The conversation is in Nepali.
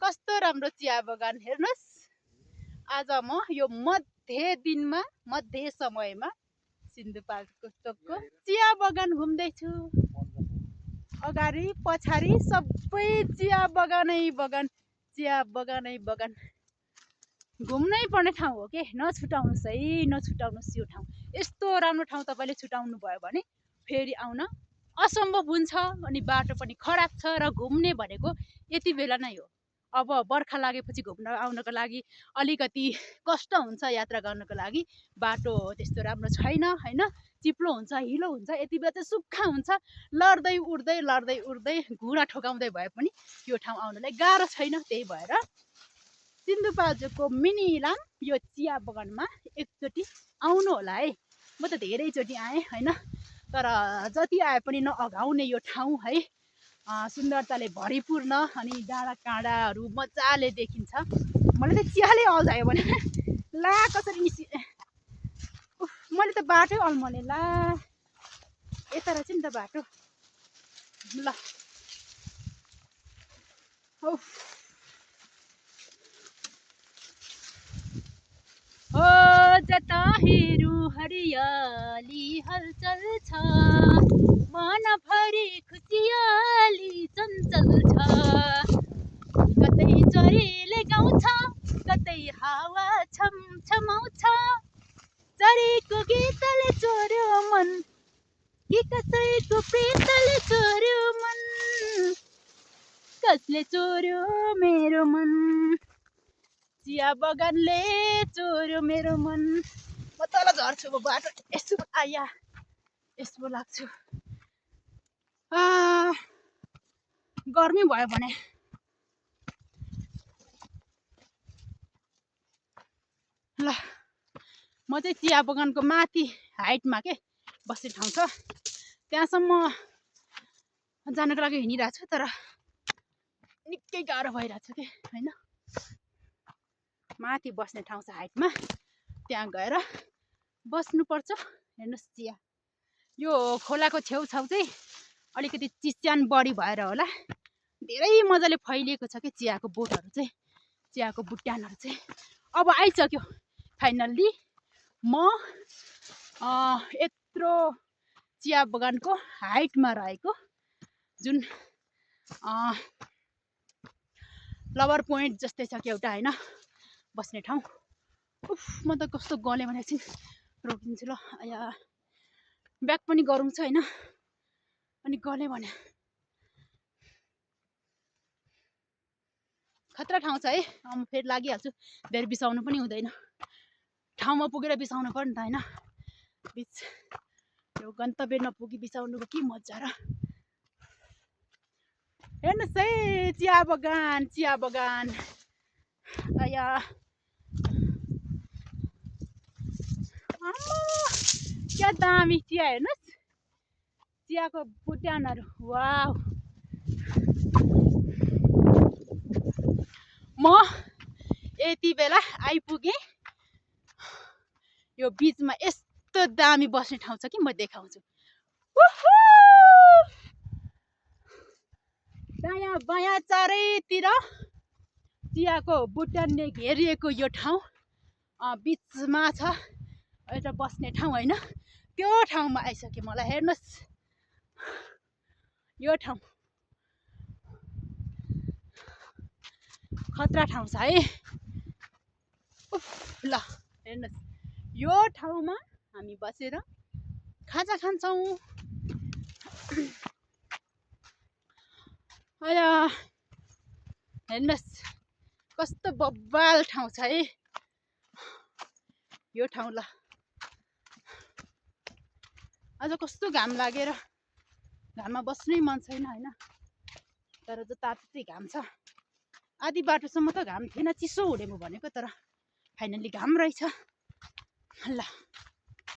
कस्तो राम्रो चिया बगान हेर्नुहोस्। आज म यो मध्य समयमा सिन्धुपाल्चोकको चिया बगान घुम्दैछु। अगाडि पछाडि सबै चिया बगानै बगान, चिया बगानै बगान। घुम्नै पर्ने ठाउँ हो के, नछुटाउनुहोस् है, नछुटाउनुहोस् यो ठाउँ। यस्तो राम्रो ठाउँ तपाईँले छुटाउनु भयो भने फेरि आउन असम्भव हुन्छ। अनि बाटो पनि खराब छ र घुम्ने भनेको यति बेला नै हो। अब बर्खा लागेपछि घुम्न आउनको लागि अलिकति कष्ट हुन्छ, यात्रा गर्नको लागि बाटो त्यस्तो राम्रो छैन हैन, चिप्लो हुन्छ, हिलो हुन्छ। यति बेला चाहिँ सुक्खा हुन्छ, लड्दै उड्दै घुँडा ठोकाउँदै भए पनि यो ठाउँ आउनलाई गाह्रो छैन। त्यही भएर सिन्धुपाल्चोकको मिनी इलाम यो चिया बगानमा एकचोटि आउनु होला है। म त धेरैचोटि आएँ हैन, तर जति आए पनि नअघाउने यो ठाउँ है। सुन्दरताले भरिपूर्ण अनि डाँडा काँडाहरू मजाले देखिन्छ। मलाई त चियाले अल्झायो भने ला कसरी मैले त बाटै अल्मले ला। यता रहेछ नि त बाटो ल। हो जता हेरु हरियाली हलचल छ, मनभरि खुसियाली चञ्चल छ। कतै चरीले गाउँछ, कतै हावा छमछमाउँछ। चरीको गीतले चोर्यो मन, कि कसैको प्रीतले चोर्यो मन। कसले चोर्यो मेरो मन, चिया बगानले चोर्यो मेरो मन। म तल झर्छु, म बाटो यसो आया यसो लाग्छु। गर्मी भयो भने ल, म चाहिँ चिया बगानको माथि हाइटमा के बस्ने ठाउँ छ, त्यहाँसम्म जानको लागि हिँडिरहेको छु। तर निकै गाह्रो भइरहेको छ कि होइन। माथि बस्ने ठाउँ छ हाइटमा, त्यहाँ गएर बस्नुपर्छ। हेर्नुहोस् चिया, यो खोलाको छेउछाउ चाहिँ अलिकति चिस्यान बढी भएर होला धेरै मजाले फैलिएको छ कि चियाको बोटहरू चाहिँ, चियाको बुट्यानहरू चाहिँ। अब आइसक्यो फाइनल्ली म यत्रो चिया बगानको हाइटमा रहेको जुन लभर पोइन्ट जस्तै छ कि एउटा होइन बस्ने ठाउँ। म त कस्तो गलेँ भने एकछिन रोकिदिन्छु ल। आया ब्याक पनि गरौँ छ होइन, अनि गलेँ भने खतरा ठाउँ छ है। म फेरि लागिहाल्छु, धेरै बिसाउनु पनि हुँदैन। ठाउँमा पुगेर बिसाउनु पर्यो नि त होइन। बिच यो गन्तव्य नपुगी बिसाउनुको के मजा र। हेर्नुहोस् है चिया बगान, चिया बगान। आया क्या दामी चिया, हेर्नुहोस् चियाको बुट्यानहरू। वाउ, म यति बेला आइपुगेँ। यो बिचमा यस्तो दामी बस्ने ठाउँ छ कि म देखाउँछु। दायाँ बायाँ चारैतिर चियाको बुट्यानले घेरिएको यो ठाउँ बिचमा छ एउटा बस्ने ठाउँ होइन। त्यो ठाउँमा आइसक्यो मलाई। हेर्नुहोस् यो ठाउँ खतरा ठाउँ छ है। ल हेर्नुहोस्, यो ठाउँमा हामी बसेर खाजा खान्छौँ। आया हेर्नुहोस् कस्तो बब्बाल ठाउँ छ है यो ठाउँ। ल आज कस्तो घाम लागेर घाममा बस्नै मन छैन होइन, तर जो तातै घाम छ। आधी बाटोसम्म त घाम थिएन, चिसो हुने म भनेको, तर फाइनल्ली घाम रहेछ। ल